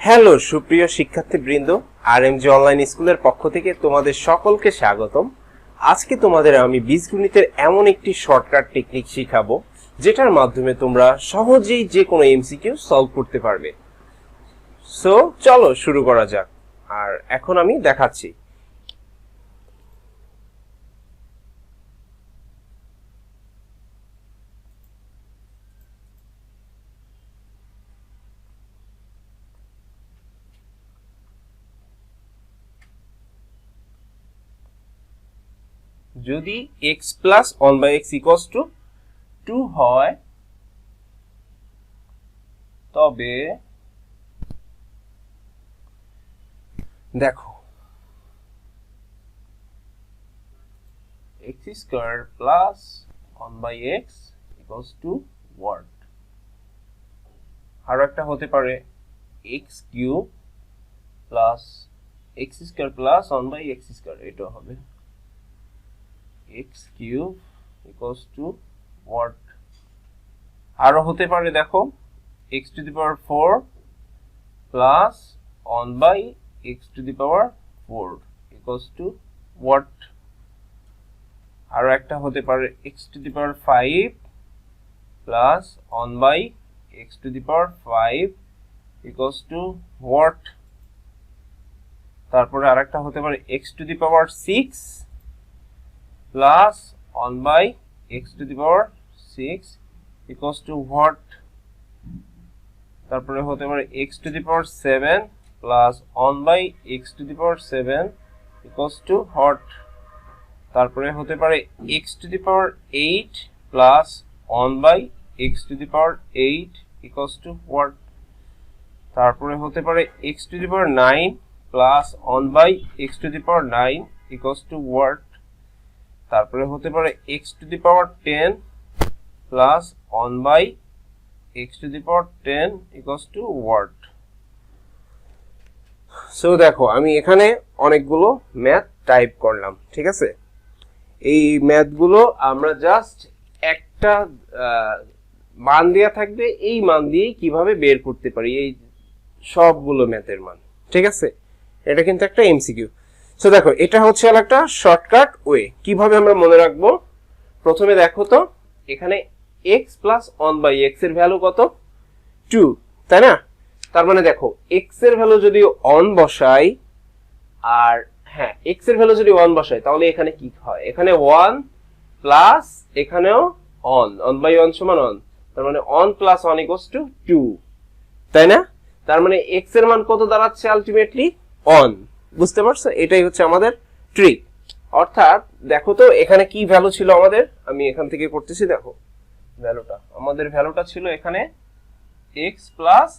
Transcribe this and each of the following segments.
Hello সুপ্রিয় শিক্ষার্থীবৃন্দ, RMG online স্কুলের পক্ষ থেকে তোমাদের সকলকে স্বাগতম। আজকে তোমাদের আমি বীজগণিতের এমন একটি শর্টকাট টেকনিক শিখাবো যেটার মাধ্যমে তোমরা সহজেই যে কোনো এমসিকিউ সলভ করতে পারবে। সো চলো শুরু করা যাক। আর এখন আমি দেখাচ্ছি। যদি x plus 1/x equals to 2 হয় তবে দেখো x square plus 1/x equals to what? আরো একটা হতে পারে x cube plus x square plus 1/x square, এটা হবে x cube equals to what? আরো হতে পারে দেখো x to the power 4 plus 1/x two the power 4 equals two what? আরো একটা হতে পারে x to the power 5 plus 1/x two the power 5 equals to what? তারপরে আরেকটা হতে পারে x to the power 6 plus 1/x two the power 6 equals to what? তারপরে হতে পারে x to the power 7 plus 1/x two the power 7 equals to what? তারপরে হতে পারে x to the power 8 plus 1/x two the power 8 equals to what? তারপরে হতে পারে x to the power 9 plus 1/x two the power 9 equals to what? তারপরে হতে পারে x to the power 10 plus 1/x two the power 10 equals to what? So দেখো আমি এখানে অনেকগুলো ম্যাথ টাইপ করলাম, ঠিক আছে? এই ম্যাথগুলো আমরা জাস্ট একটা মান দেয়া থাকবে, এই মান দিয়ে কিভাবে বের করতে পারি এই সবগুলো ম্যাথের মান, ঠিক আছে? এটা কিন্তু একটা এমসিকিউ। সো দেখো এটা হচ্ছে একটা শর্টকাট ওয়ে। কিভাবে আমরা মনে রাখবো? প্রথমে দেখো তো এখানে x প্লাস 1/x এর ভ্যালু কত? 2, তাই না? তার মানে দেখো x এর ভ্যালু যদি 1 বসাই, আর হ্যাঁ x এর ভ্যালু যদি 1 বসাই তাহলে এখানে কি হয়? এখানে 1 প্লাস এখানেও 1, 1/1 সমান 1, তার মানে 1 প্লাস 1 ইকুয়ালস টু 2, তাই না? তার মানে x এর মান কত দাঁড়াচ্ছে আলটিমেটলি? 1। বুঝতে পারছো? এটাই হচ্ছে আমাদের ট্রিক। অর্থাৎ দেখো তো এখানে কি ভ্যালু ছিল আমাদের, আমি এখান থেকে করতেছি। দেখো ভ্যালুটা, আমাদের ভ্যালুটা ছিল এখানে x plus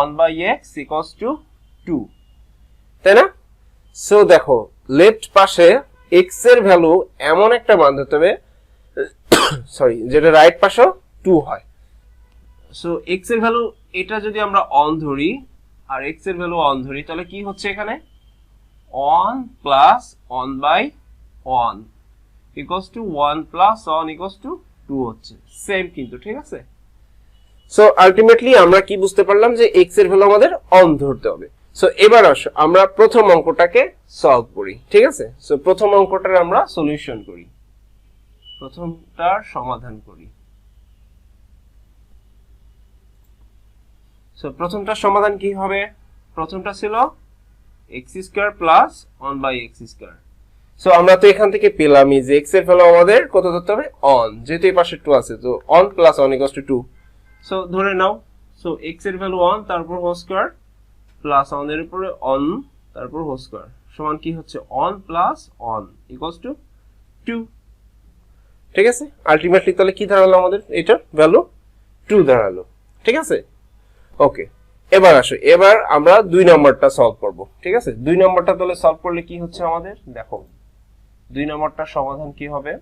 1/x equals to 2, তাই না? সো দেখো লেফট পাশে x এর ভ্যালু এমন একটা মান দিতে হবে সরি, যেটা রাইট পাশেও 2 হয়। সো x এর ভ্যালু এটা যদি আমরা 1 ধরি আর x এর ভ্যালু 1 ধরি তাহলে কি হচ্ছে এখানে? 1 plus 1/1 equals to 1 plus 1 equals to 2 হচ্ছে সেম কিন্তু, ঠিক আছে? সো আলটিমেটলি আমরা কি বুঝতে পারলাম যে x এর ভ্যালু আমাদের 1 ধরতে হবে। সো এবার আসো আমরা প্রথম অঙ্কটাকে সলভ করি, ঠিক আছে? সো প্রথম অঙ্কটার আমরা সলিউশন করি, প্রথমটার সমাধান করি। সো প্রথমটার সমাধান কি হবে? প্রথমটা ছিল x square plus 1/x square. So আমরা তো এখান থেকে পেলামই যে x এর ভ্যালু আমাদের কত ধরতে হবে? 1, যেহেতু এই পাশে 2 আছে, তো 1 প্লাস 1 ইকুয়ালস টু 2। সো ধরে নাও, সো x এর ভ্যালু 1 তারপর হোল স্কয়ার প্লাস 1 এর উপরে 1 তারপর হোল স্কয়ার সমান কি হচ্ছে? 1 প্লাস 1 ইকুয়ালস টু 2, ঠিক আছে? আলটিমেটলি তাহলে কি দাঁড়ালো আমাদের? এটা ভ্যালু 2 দাঁড়ালো, ঠিক আছে? ওকে, এবার আসো, এবার আমরা 2 নম্বরটা সলভ করব, ঠিক আছে? 2 নম্বরটা তাহলে সলভ করলে কি হচ্ছে আমাদের? দেখো 2 নম্বরটার সমাধান কি হবে?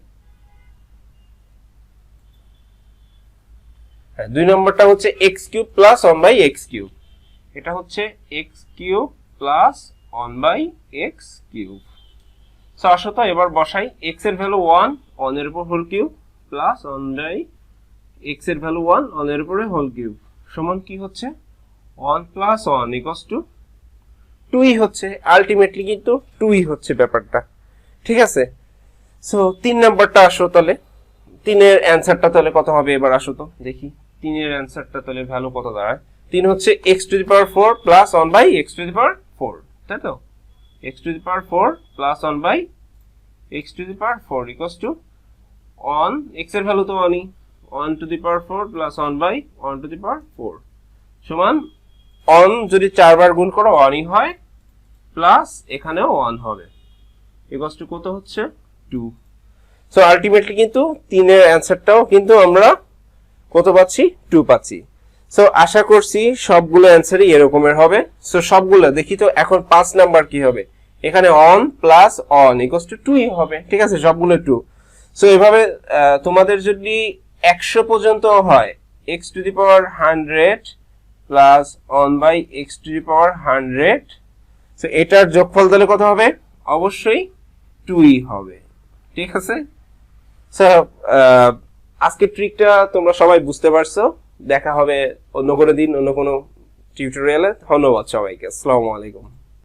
হ্যাঁ, 2 নম্বরটা হচ্ছে x cube plus 1/x cube. এটা হচ্ছে x cube plus 1/x cube. So আসো তো এবার বসাই। x এর ভ্যালু 1, 1 এর উপর হোল কিউব প্লাস 1/x এর ভ্যালু 1, 1 এর উপরে হোল কিউব সমান কি হচ্ছে? 1 প্লাস 1 ইকুয়ালস টু 2ই হচ্ছে, আলটিমেটলি কিন্তু 2ই হচ্ছে ব্যাপারটা, ঠিক আছে। সো 3 নাম্বারটা আসো তাহলে, 3 এর অ্যানসারটা তাহলে কত হবে এবার আসো তো দেখি। 3 এর অ্যানসারটা তাহলে ভ্যালু কত দাঁড়ায়? 3 হচ্ছে x to the power 4 plus 1 by x to the power 4, তাই তো? x to the power 4 plus 1 by x to the power 4 equals to 1, x এর ভ্যালু তো 1ই, 1 to the power 4 plus 1 by 1 to the power 4 সমান 1 যদি 4 বার গুণ করো 1ই হয়, প্লাস এখানেও 1 হবে, ইকুয়ালস টু কত হচ্ছে 2। সো আলটিমেটলি কিন্তু 3 এর অ্যানসারটাও কিন্তু আমরা কত পাচ্ছি? 2 পাচ্ছি। সো আশা করছি সবগুলো অ্যানসারই এরকমের হবে। সো সবগুলো দেখি তো এখন 5 নাম্বার কি হবে? এখানে 1 প্লাস 1 ইকুয়ালস টু 2ই হবে, ঠিক আছে, সবগুলো 2। সো এভাবে তোমাদের যদি 100 পর্যন্ত হয় x to the power 100 plus 1 by x to the power 100, so এটার যোগফল তাহলে কত হবে? অবশ্যই 2ই হবে, ঠিক আছে। সো আজকের ট্রিকটা তোমরা সবাই বুঝতে পারছো। দেখা হবে অন্য কোনো দিন অন্য কোনো টিউটোরিয়ালে। ধন্যবাদ সবাইকে, আসসালামু আলাইকুম।